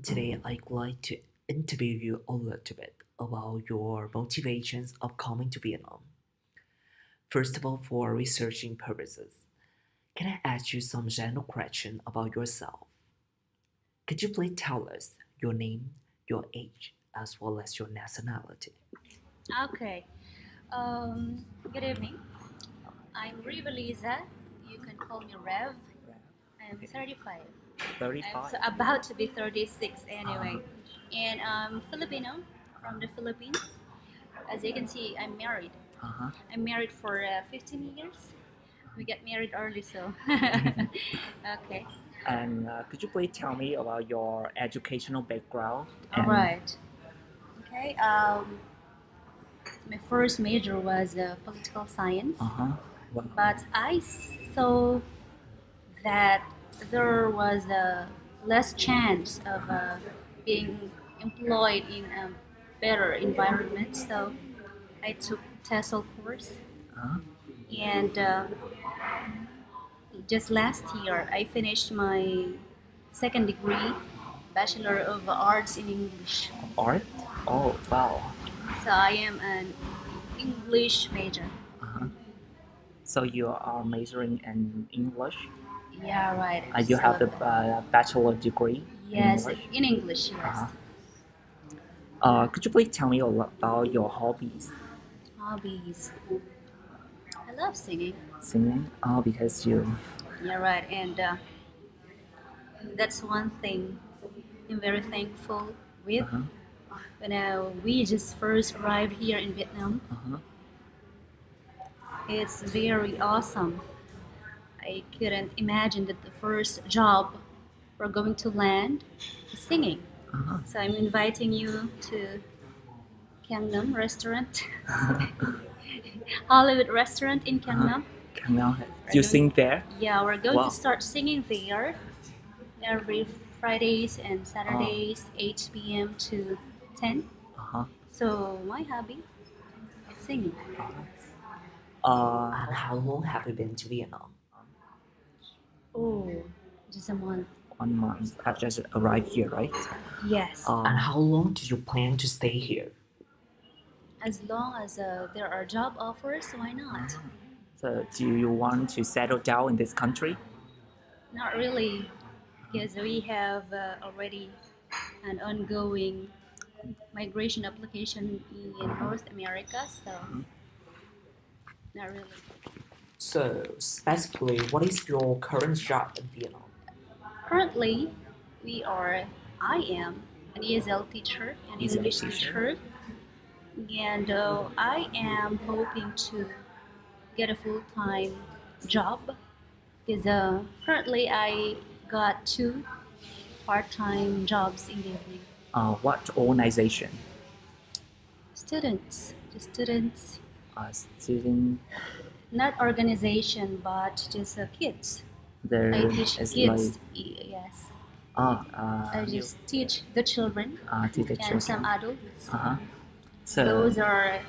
Today I'd like to interview you a little bit about your motivations of coming to Vietnam. First of all, for researching purposes, can I ask you some general questions about yourself? Could you please tell us your name, your age, as well as your nationality? Okay. Good evening. I'm Rheve. You can call me Rev. I'm 35. I'm 35. about to be 36 anyway. Uh, And I'm Filipino from the Philippines. As you can see, I'm married. uh-huh. I'm married for 15 years. We get married early, so. Okay. And could you please tell me about your educational background? All right. Okay. My first major was political science, Uh-huh. Well, but I saw that there was a less chance of being employed in a better environment. So I took TESOL course, uh-huh. and just last year I finished my second degree, Bachelor of Arts in English. Art? Oh, wow. So I am an English major. Uh-huh. So you are majoring in English? Yeah, right. You have the So bachelor degree in yes, English? in English, Uh-huh. yes. Could you please tell me about your hobbies? Hobbies. I love singing. Singing? Oh, because you. Yeah, right. And that's one thing I'm very thankful with. Uh-huh. When we just first arrived here in Vietnam, Uh-huh. it's very awesome. I couldn't imagine that the first job we're going to land is singing. Uh-huh. So I'm inviting you to Gangnam restaurant, Hollywood restaurant in Uh-huh. Gangnam. Can now We're you going, sing there? yeah, we're going Wow. to start singing there every Fridays and Oh. Saturdays, 8 p.m. to 10. Uh-huh. So my hobby is singing. And how long have you been to Vietnam? Oh, just a month. 1 month. I've just arrived here, right? Yes. And how long do you plan to stay here? As long as there are job offers, why not? So, do you want to settle down in this country? Not really, because we have already an ongoing migration application in North America, so not really. So, specifically, what is your current job in Vietnam? Currently, I am an ESL teacher, an ESL English teacher. teacher, and I am hoping to get a full-time job because currently I got two part-time jobs in the evening. What organization? Just students, Student. not organization, but just kids. There I teach is kids, like yes. I you just teach the children teach the and some children. adults. Uh-huh. So Those are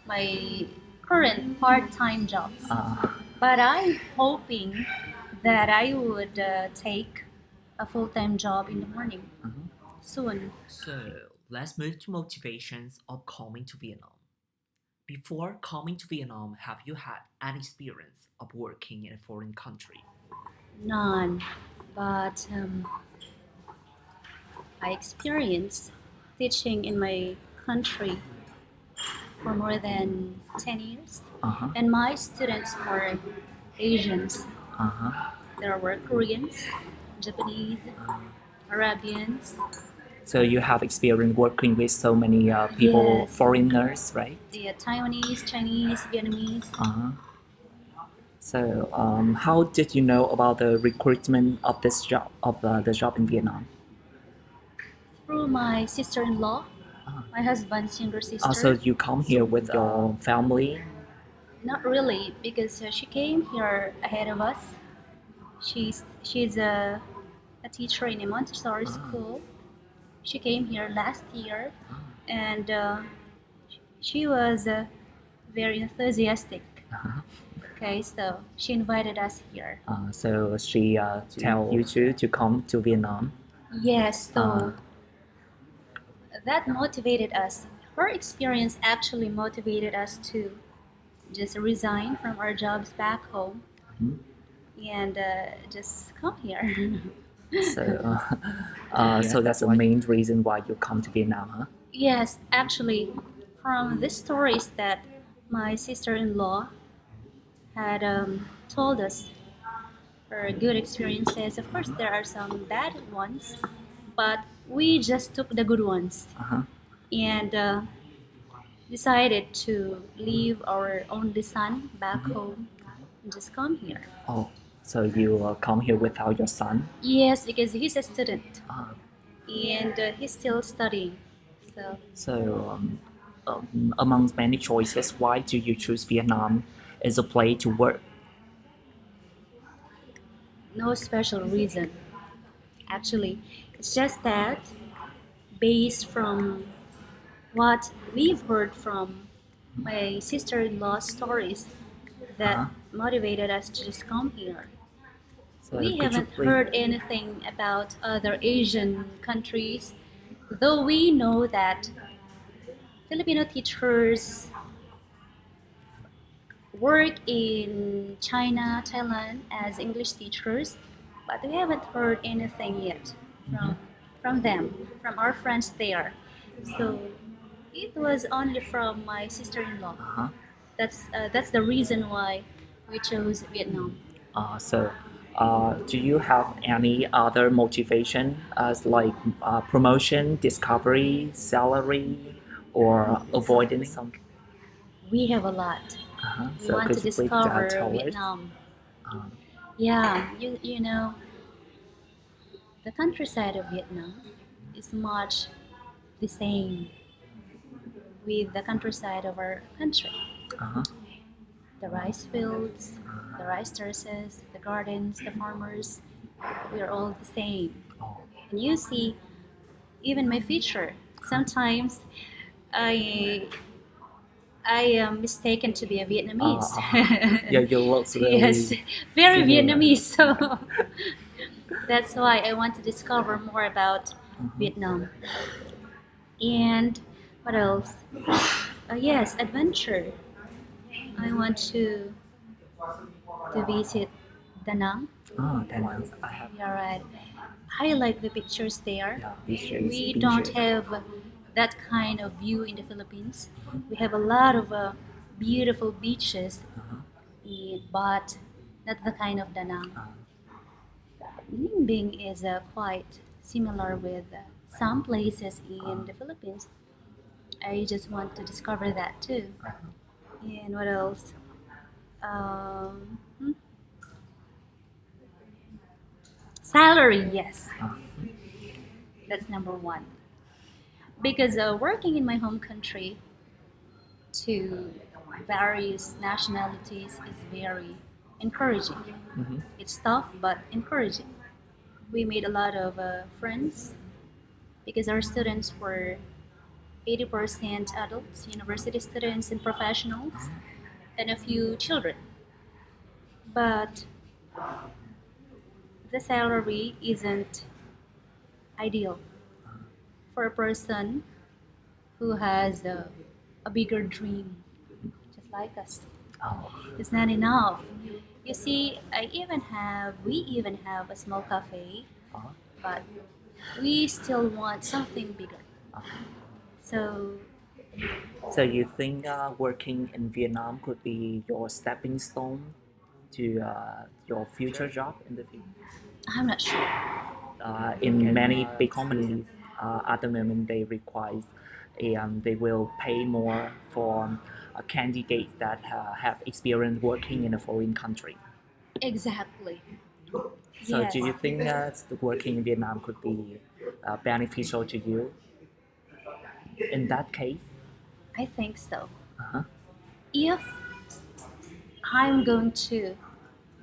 my current part-time jobs. uh, But I'm hoping that I would take a full-time job in the morning mhm. soon. So let's move to motivations of coming to Vietnam. Before coming to Vietnam, have you had an experience of working in a foreign country? None, but I experienced teaching in my country for more than 10 years, Uh-huh. and my students were Asians. Uh-huh. There were Koreans, Japanese, Arabians, So you have experience working with so many people, yes, foreigners, right? the Taiwanese, Chinese, Vietnamese. Uh-huh. So how did you know about the recruitment of this job, of the job in Vietnam? Through my sister-in-law, Uh-huh. my husband's younger sister. So you come here with your family? Not really, because she came here ahead of us. She's a teacher in a Montessori school. She came here last year, and she was very enthusiastic. Uh-huh. Okay, so she invited us here. So she tell you to come to Vietnam. Yes, so that motivated us. Her experience actually motivated us to just resign from our jobs back home Mhm. and just come here. So, so that's the main reason why you come to Vietnam, huh? Yes, actually, from the stories that my sister-in-law had told us, her good experiences. Of course, there are some bad ones, but we just took the good ones Uh-huh. and decided to leave our only son back home and just come here. Oh, so you come here without your son? Yes, because he's a student Ah, and he's still studying. So, so amongst many choices, why do you choose Vietnam as a place to work? no special reason. Actually, it's just that based from what we've heard from my sister-in-law's stories that Uh-huh. motivated us to just come here. So We could you haven't please? heard anything about other Asian countries, though we know that Filipino teachers work in China, Thailand as English teachers, but we haven't heard anything yet Mhm. from them, from our friends there. So it was only from my sister-in-law. Uh-huh. That's the reason why we chose Vietnam. Do you have any other motivation as like promotion, discovery, salary, or avoiding some? We have a lot. Uh-huh. We So want to could you please discover tell us? Vietnam. Uh, Yeah, you know, the countryside of Vietnam is much the same with the countryside of our country. uh-huh. The rice fields, the rice terraces, the gardens, the farmers, we are all the same. Oh. And you see, even my feature, sometimes I I am mistaken to be a Vietnamese. Yeah, you look Yes, really very similar. Vietnamese. So that's why I want to discover more about Mhm. Vietnam. And what else? Yes, adventure. I want to visit Da Nang. Oh, then I have You're right. I like the pictures there. yeah, beaches, We don't beaches. have that kind of view in the Philippines. We have a lot of beautiful beaches, Uh-huh. but not the kind of Da Nang. Uh, Nimbing is quite similar with some places uh, in the Philippines. I just want to discover that too. uh-huh. And what else? Hmm? Salary, yes, Uh, that's number one. Because working in my home country to various nationalities is very encouraging. mhm. It's tough but encouraging. We made a lot of friends because our students were 80% adults, university students, and professionals, and a few children. But the salary isn't ideal for a person who has a bigger dream, just like us. Oh. It's not enough. You see, we even have a small cafe, Uh-huh. but we still want something bigger. Uh-huh. So So you think working in Vietnam could be your stepping stone to your future job in the future? I'm not sure. In many big companies, at the moment they require they will pay more for candidates that have experience working in a foreign country. Exactly. So Yes, do you think working in Vietnam could be beneficial to you in that case? I think so. Uh-huh. If I'm going to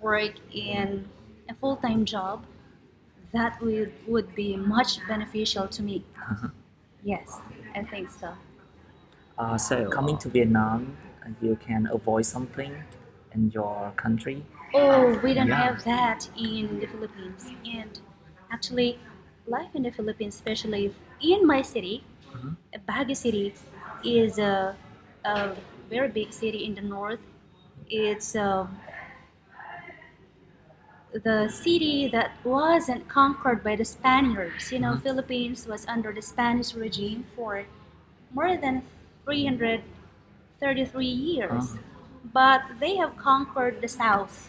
work in a full-time job, that would be much beneficial to me. Yes, I think so. So coming to Vietnam, you can avoid something in your country. Oh, we don't Yeah. have that in the Philippines. And actually, life in the Philippines, especially in my city, Uh-huh. Baguio City is a very big city in the north. It's the city that wasn't conquered by the Spaniards. You know, Uh-huh. Philippines was under the Spanish regime for more than 333 years. Uh-huh. But they have conquered the south.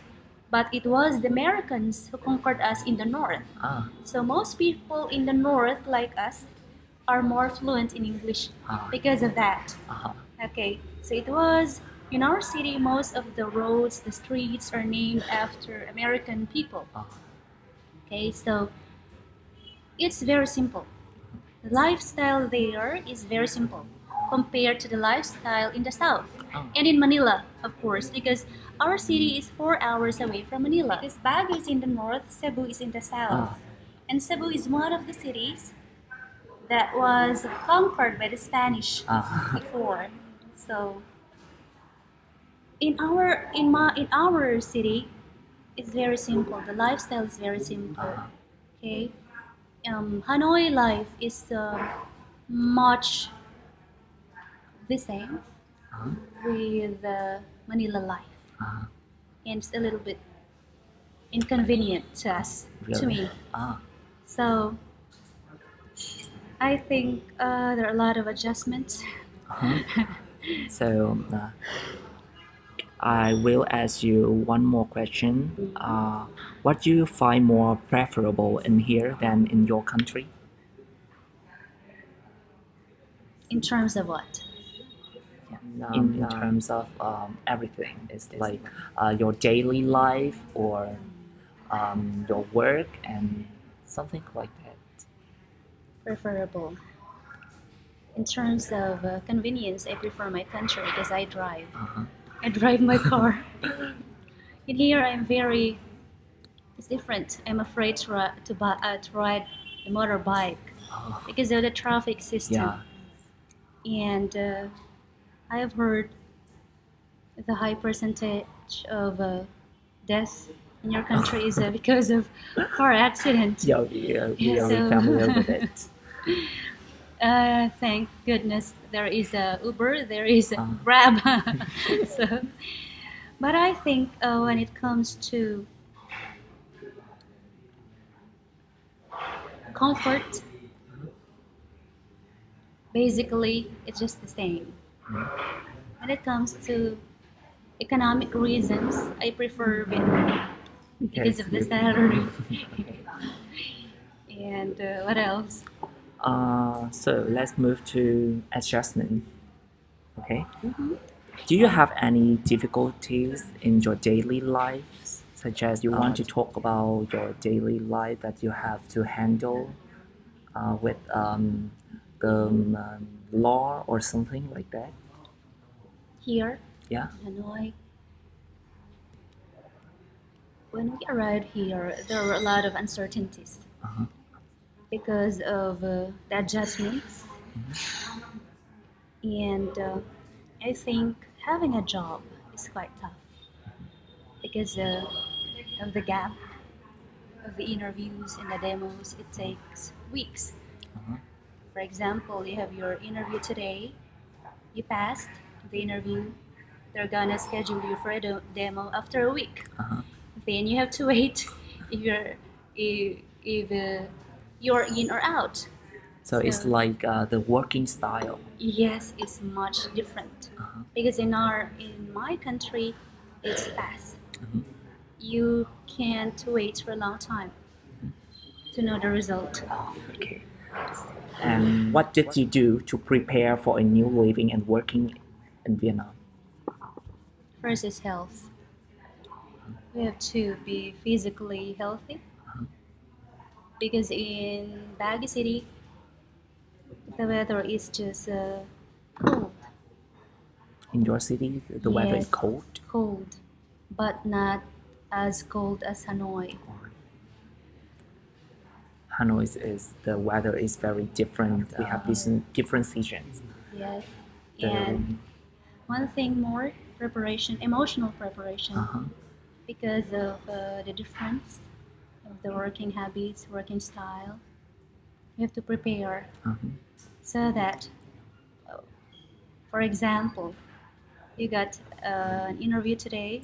But it was the Americans who conquered us in the north. Ah. So most people in the north, like us, are more fluent in English Ah. because of that. Uh-huh. Okay, so it was in our city, most of the roads, the streets are named after American people. Ah. Okay, so it's very simple. The lifestyle there is very simple compared to the lifestyle in the south Oh. and in Manila, of course, because our city is 4 hours away from Manila. Because Baguio is in the north, Cebu is in the south. Ah. And Cebu is one of the cities that was conquered by the Spanish Ah. before. So in our city, it's very simple. The lifestyle is very simple. Uh-huh. Okay, Hanoi life is much the same Uh-huh. with Manila life, Uh-huh. and it's a little bit inconvenient to us, to Really? me. Ah. So I think there are a lot of adjustments. Uh-huh. So I will ask you one more question. What do you find more preferable in here than in your country? In terms of what? In terms of everything, it's like your daily life or your work and something like that. Preferable. In terms of convenience, I prefer my country because I drive. Uh-huh. I drive my car. In here, I'm very. It's different. I'm afraid to ride the motorbike Oh, because of the traffic system. yeah. And I have heard the high percentage of death in your country is because of car accident. Yeah, we are So, familiar with it. thank goodness there is a Uber, there is a Uh, Grab. So, but I think when it comes to comfort, basically it's just the same. When it comes to economic reasons, I prefer Vietnam because of the salary. And what else? so let's move to adjustment. Okay. Mhm. Do you have any difficulties in your daily life, such as you want to talk about your daily life that you have to handle with the law or something like that? Here Yeah. in Hanoi, when we arrived here, there were a lot of uncertainties Uh-huh. because of the adjustments, and I think having a job is quite tough because of the gap of the interviews and the demos. It takes weeks. Uh-huh. For example, you have your interview today, you passed the interview, they're gonna schedule you for a demo after a week. Uh-huh. Then you have to wait if if you're in or out. So it's So like the working style. yes, it's much different Uh-huh. because in my country, it's fast. Mhm. You can't wait for a long time to know the result. Oh, okay. And what did you do to prepare for a new living and working in Vietnam? First is health. We have to be physically healthy because in Baguio City, the weather is just cold. In your city, the weather is Yes, cold. cold, but not as cold as Hanoi. Or Hanoi is the weather is very different. We have different seasons. Yes, The and one thing more, preparation, emotional preparation, uh-huh. because of the difference of the working habits, working style. We have to prepare. Uh-huh. so that, for example, you got an interview today.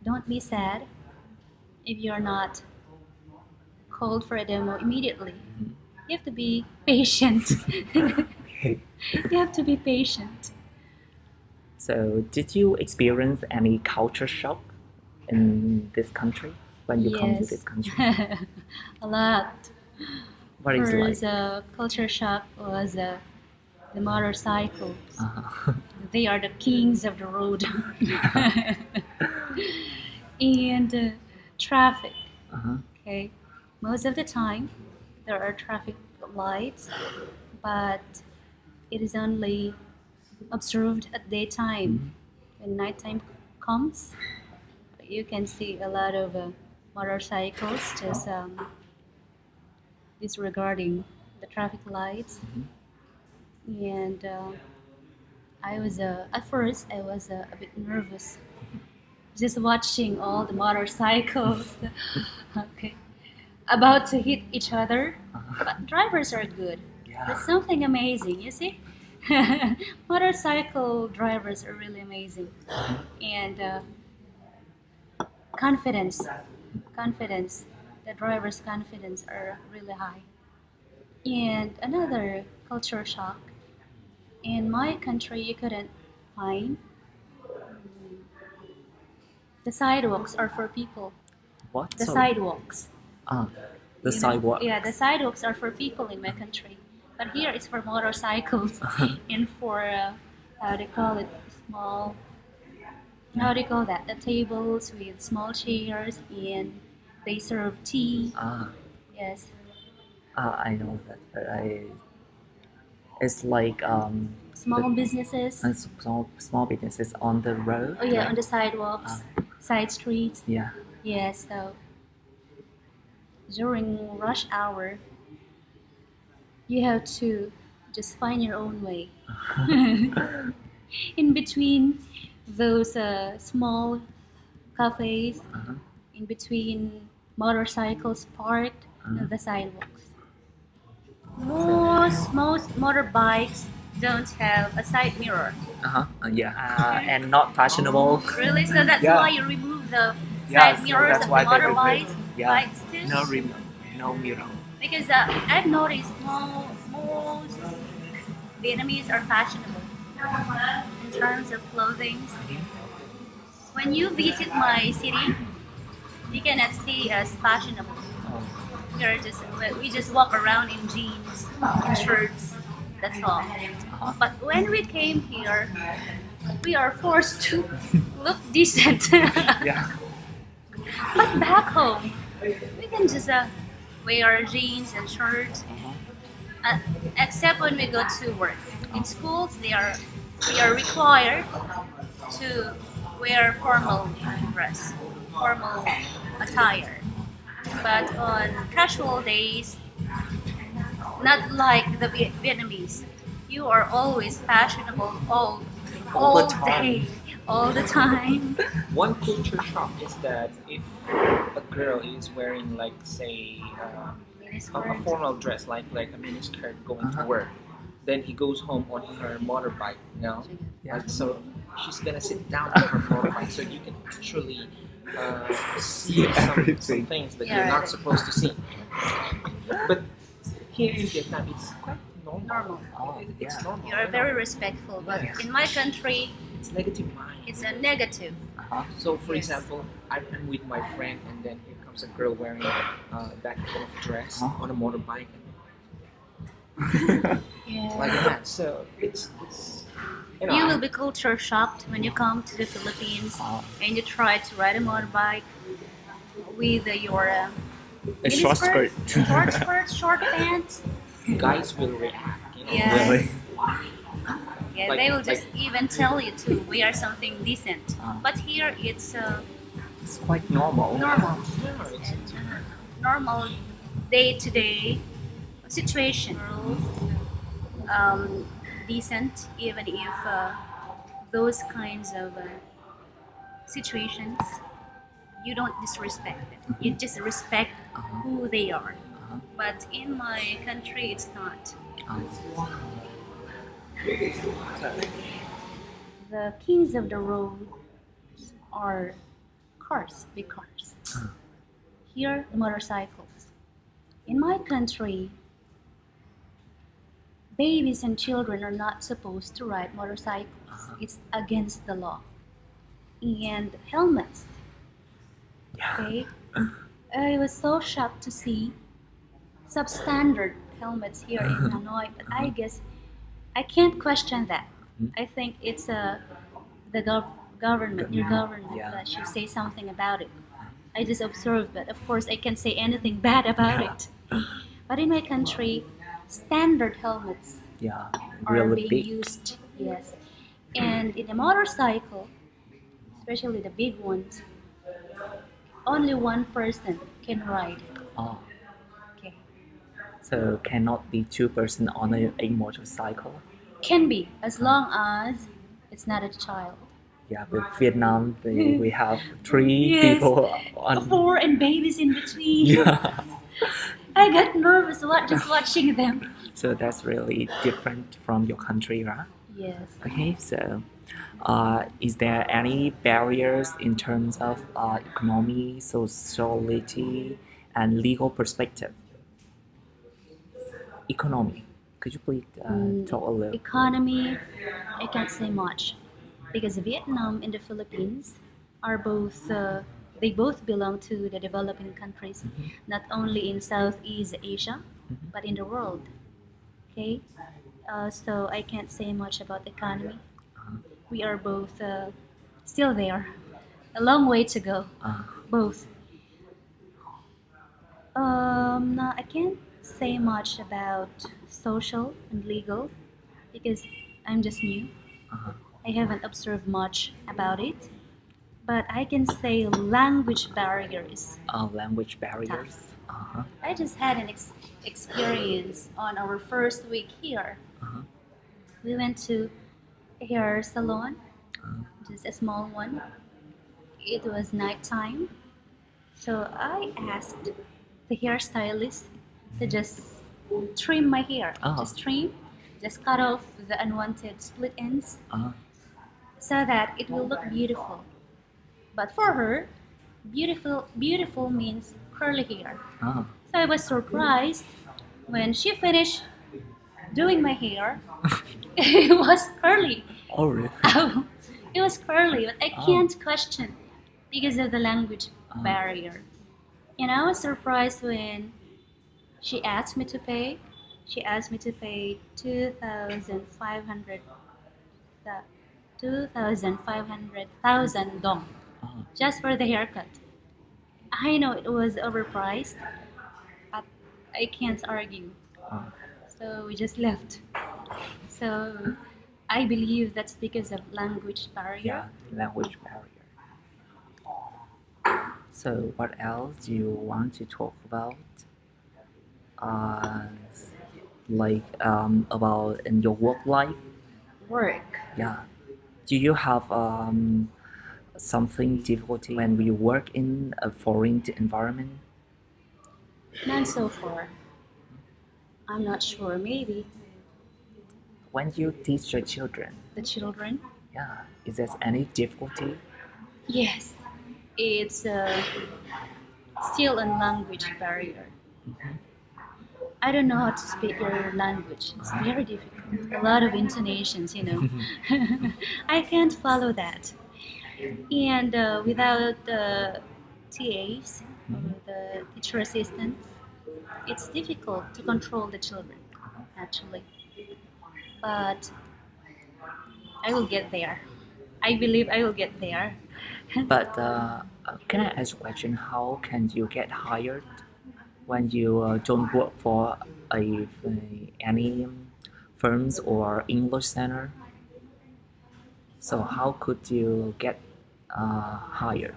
Don't be sad if you're not called for a demo immediately. Mhm. You have to be patient. Okay. You have to be patient. So, did you experience any culture shock in this country when you come to this Yes, country? a lot. What is like? First, culture shock was the motorcycles. Uh-huh. They are the kings of the road. And traffic. Uh-huh. Okay, most of the time there are traffic lights, but it is only observed at daytime. Mhm. When nighttime comes, you can see a lot of motorcycles just disregarding the traffic lights. Mhm. And I was at first I was a bit nervous just watching all the motorcycles okay, about to hit each other. Uh-huh. But drivers are good. Yeah. That's something amazing, you see. Motorcycle drivers are really amazing, and confidence, confidence. The driver's confidence are really high. And another culture shock. In my country, you couldn't find the sidewalks are for people. What? The Sorry. sidewalks. Ah, the You know? sidewalk. Yeah, the sidewalks are for people in my country, but here it's for motorcycles and for how do you call it, small. How do you call that? The tables with small chairs and they serve tea. Ah, Yes, I know that, but it's like small businesses. and small businesses on the road. Oh yeah, right? on the sidewalks, side streets. Yeah. Yes, so during rush hour, you have to just find your own way. In between those small cafes, Uh-huh. in between motorcycles parked Uh-huh. on the sidewalks. Most motorbikes don't have a side mirror. Uh-huh. Yeah. And not fashionable. Really? So that's Yeah. why you remove the Yeah, side so mirrors that's of why the they motorbikes remove. Yeah. bikes too? No mirror. Because I've noticed most Vietnamese are fashionable in terms of clothing. When you visit my city, you cannot see us fashionable. Oh. We just walk around in jeans and shirts. That's all. Uh-huh. But when we came here, we are forced to look decent. Yeah. But back home, we can just wear jeans and shirts, Uh-huh. uh, except when we go to work. In schools, we are required to wear formal dress, formal attire. But on casual days, not like the Vietnamese, you are always fashionable All the all time. day, all the time. One culture shock is that if a girl is wearing, like, say, a formal dress, like a miniskirt going Uh-huh. to work, then he goes home on her motorbike. Yeah. Like, so she's gonna sit down on her motorbike, so you can actually see some Everything. things that Yeah, you're not right. supposed to see. But here in Vietnam, it's quite normal. Normal. It's Yeah. normal. You're very respectful, but Yeah. in my country, It's negative mind. it's a negative. Uh-huh. So, for Yes. example, I'm with my friend, and then here comes a girl wearing that kind of dress Huh? on a motorbike, Yeah. like that. So it's You will be culture shocked when you come to the Philippines and you try to ride a motorbike with your A short skirt. short pants. guys will react. Yeah. Really? Yeah, Like- they will just like- even tell you to wear something decent. But here it's It's quite normal. normal, Yeah, it's normal day-to-day situation. Decent, even if those kinds of situations you don't disrespect them. You just respect who they are. But in my country, it's not. So, The kings of the road are cars, big cars. Here, motorcycles. In my country, babies and children are not supposed to ride motorcycles. It's against the law. And helmets. Okay, I was so shocked to see substandard helmets here in Hanoi, but I guess I can't question that. I think it's the government, your government, Yeah. that should say something about it. I just observed, but of course I can't say anything bad about it. But in my country, standard helmets Yeah, are really being big. used. Yes, and in a motorcycle, especially the big ones, only one person can ride. Oh, Okay, so cannot be two-person on a motorcycle. can be as long as it's not a child. Yeah, with Vietnam, we have three Yes, people on. four and babies in between. Yeah. I got nervous just watching them. So that's really different from your country, right? Yes. Okay, so is there any barriers in terms of economy, sociality, and legal perspective? Economy. Could you please talk a little? Economy, I can't say much because Vietnam and the Philippines are both. They both belong to the developing countries, not only in Southeast Asia, but in the world. Okay, so I can't say much about economy. We are both still there. A long way to go. Both. No, I can't say much about social and legal because I'm just new. I haven't observed much about it. But I can say language barriers. Language barriers. Uh-huh. I just had an experience on our first week here. Uh-huh. We went to a hair salon, just a small one. It was nighttime, so I asked the hairstylist to just trim my hair. Oh. Just trim, just cut off the unwanted split ends Uh-huh. so that it will look beautiful. But for her, beautiful means curly hair. Uh-huh. So I was surprised when she finished doing my hair. It was curly. Oh, really? Oh, it was curly, but I Oh. can't question because of the language barrier. And I was surprised when she asked me to pay. She asked me to pay 2,500, the 2,500,000 dong Uh-huh. just for the haircut. I know it was overpriced, but I can't argue. Uh-huh. So we just left. So I believe that's because of language barrier. Yeah, language barrier. So what else do you want to talk about? Uh, about in your work life? Work. Yeah. Do you have something difficulty when we work in a foreign environment? None so far. I'm not sure. Maybe When you teach your children, the children. yeah, is there any difficulty? Yes, it's still a language barrier. I don't know how to speak your language. It's very difficult. A lot of intonations, you know. I can't follow that. And without the TAs, the teacher assistants, it's difficult to control the children, actually. But I will get there. I believe I will get there. But can I ask a question? How can you get hired when you don't work for any firms or English center? So how could you get hired?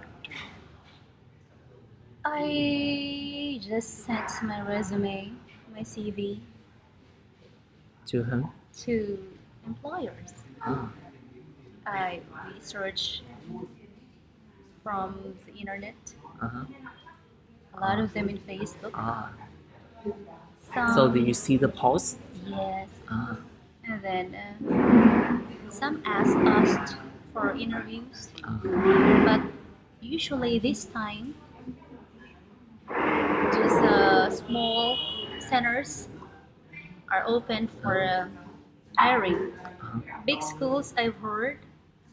I just sent my resume, my CV To whom? to employers. Ah, I research from the internet, uh-huh. a lot of them in Facebook. Ah. Some, So do you see the post? Yes. Ah, And then some ask us for interviews, ah, but usually this time just small centers are open for hiring. ah. Big schools, I've heard,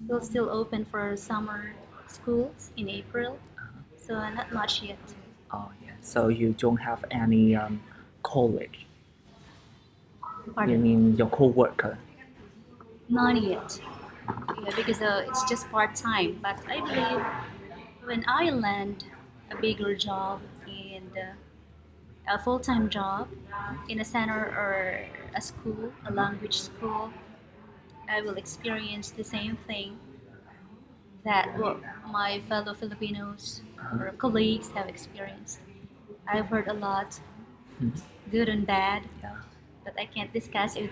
will still open for summer schools in April, so not much yet. Oh, yeah. So you don't have any college. You Pardon? mean your co-worker? Not yet. Yeah, because it's just part time. But I believe when I land a bigger job and a full time job in a center or a school, a language school, I will experience the same thing that what my fellow Filipinos Uh-huh. or colleagues have experienced. I've heard a lot, Mhm. good and bad, Yeah. but I can't discuss it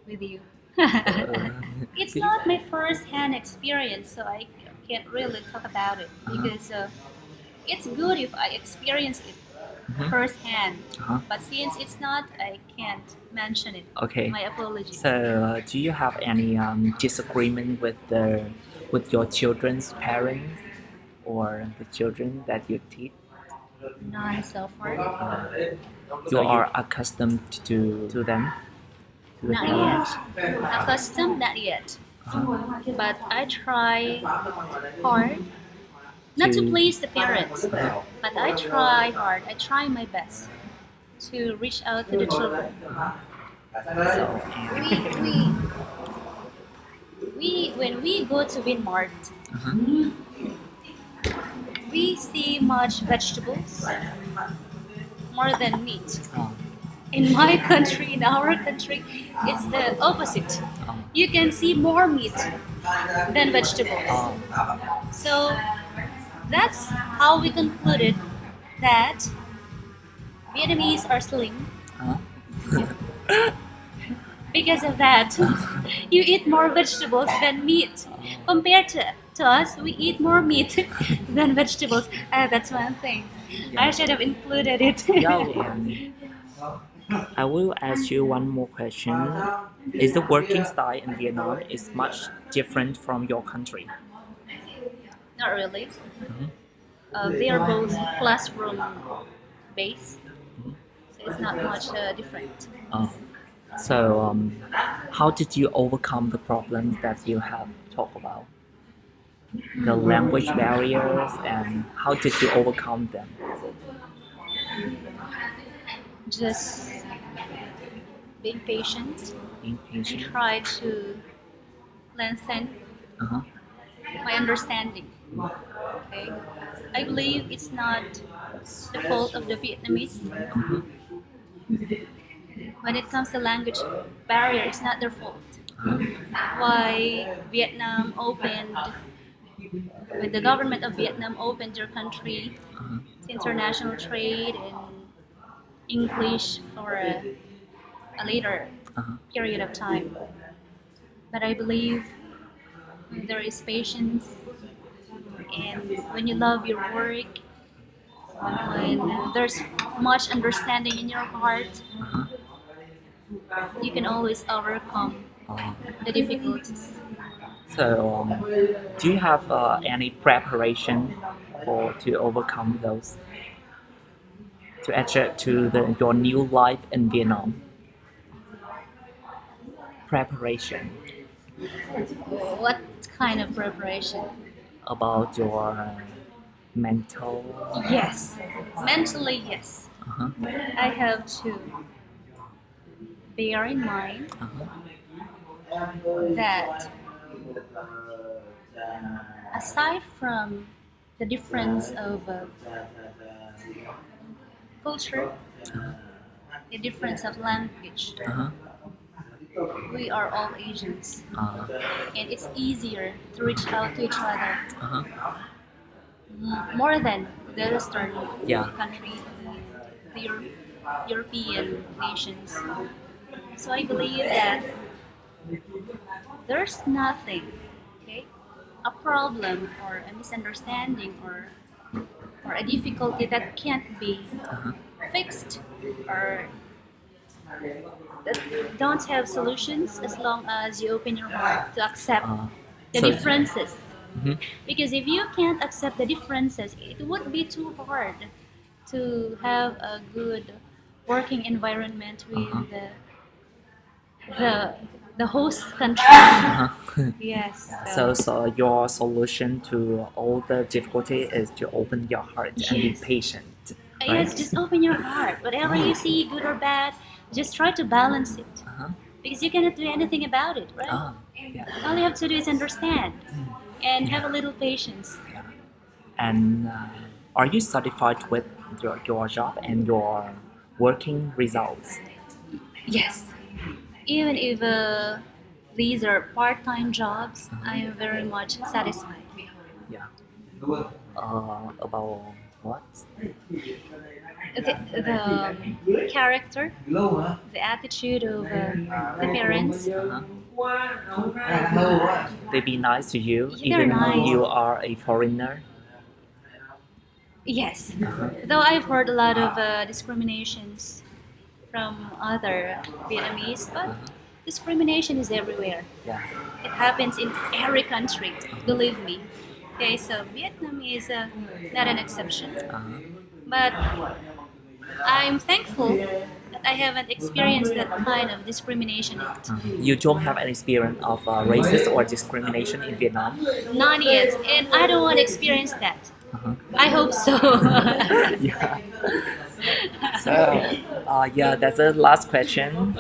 with you. Uh, It's could you? not my first hand experience, so I can't really talk about it Uh-huh. because it's good if I experience it Mhm. firsthand. Uh-huh. But since it's not, I can't mention it. Okay. My apologies. So, do you have any disagreement with your children's parents or the children that you teach? None so far. You are accustomed to them, to the Not parents. yet. Accustomed, not yet. Uh-huh. But I try hard not to To please the parents, but I try hard. I try my best to reach out to the children. so We we we when we go to Winmart, uh-huh. we see much vegetables more than meat. Oh, In my country, in our country, it's the opposite. oh, You can see more meat than vegetables. oh, So that's how we concluded that Vietnamese are slim. huh? Because of that, you eat more vegetables than meat. Compared to us, we eat more meat than vegetables. That's one thing. I should have included it. Yeah, and I will ask you one more question. Is the working style in Vietnam is much different from your country? Not really. Mhm. They are both classroom based, Mhm. so it's not much different. Oh. So, how did you overcome the problems that you have talked about? The language barriers and how did you overcome them? Just being patient Being and patient. try to lengthen Uh-huh. my understanding. Okay, I believe it's not the fault of the Vietnamese. Mhm. When it comes to language barrier, it's not their fault. Uh-huh. Why Vietnam opened, when the government of Vietnam opened their country Uh-huh. to international trade and English for a later Uh-huh. period of time. But I believe when there is patience and when you love your work, when there's much understanding in your heart, Uh-huh. you can always overcome Uh, the difficulties. so, do you have any preparation for to overcome those to adjust to your new life in Vietnam? Preparation What kind of preparation? about your mental. Yes, mentally, yes. Uh-huh. I have to bear in mind Uh-huh. that aside from the difference of culture, the difference of language, Uh-huh. we are all Asians, Uh, and it's easier to reach out to each other uh-huh. more than the Western Yeah. countries, the European nations. So I believe that there's nothing, okay, a problem or a misunderstanding or a difficulty that can't be Uh-huh. fixed or that don't have solutions as long as you open your heart to accept the So, differences. mhm. Because if you can't accept the differences, it would be too hard to have a good working environment Uh-huh. with the the host country. Uh-huh. Yes. So your solution to all the difficulty is to open your heart and be Yes. patient, Yes, right? just open your heart. Whatever you see, good or bad, just try to balance it. Uh-huh. Because you cannot do anything about it, right? Ah, yeah. All you have to do is understand and have a Yeah. little patience. Yeah. And are you satisfied with your job and your working results? Yes. Even if these are part-time jobs, I am very much satisfied. Yeah. About what? The character, the attitude of the parents, They be nice to you they're even though nice. you are a foreigner. Yes, though I've heard a lot of discriminations from other Vietnamese, but discrimination is everywhere. Yeah. It happens in every country, believe me. Okay, so Vietnam is not an exception, Uh-huh. but I'm thankful that I haven't experienced that kind of discrimination yet. You don't have any experience of racist or discrimination in Vietnam? Not yet, and I don't want to experience that. Uh-huh. I hope so. Yeah. So, yeah, that's the last question.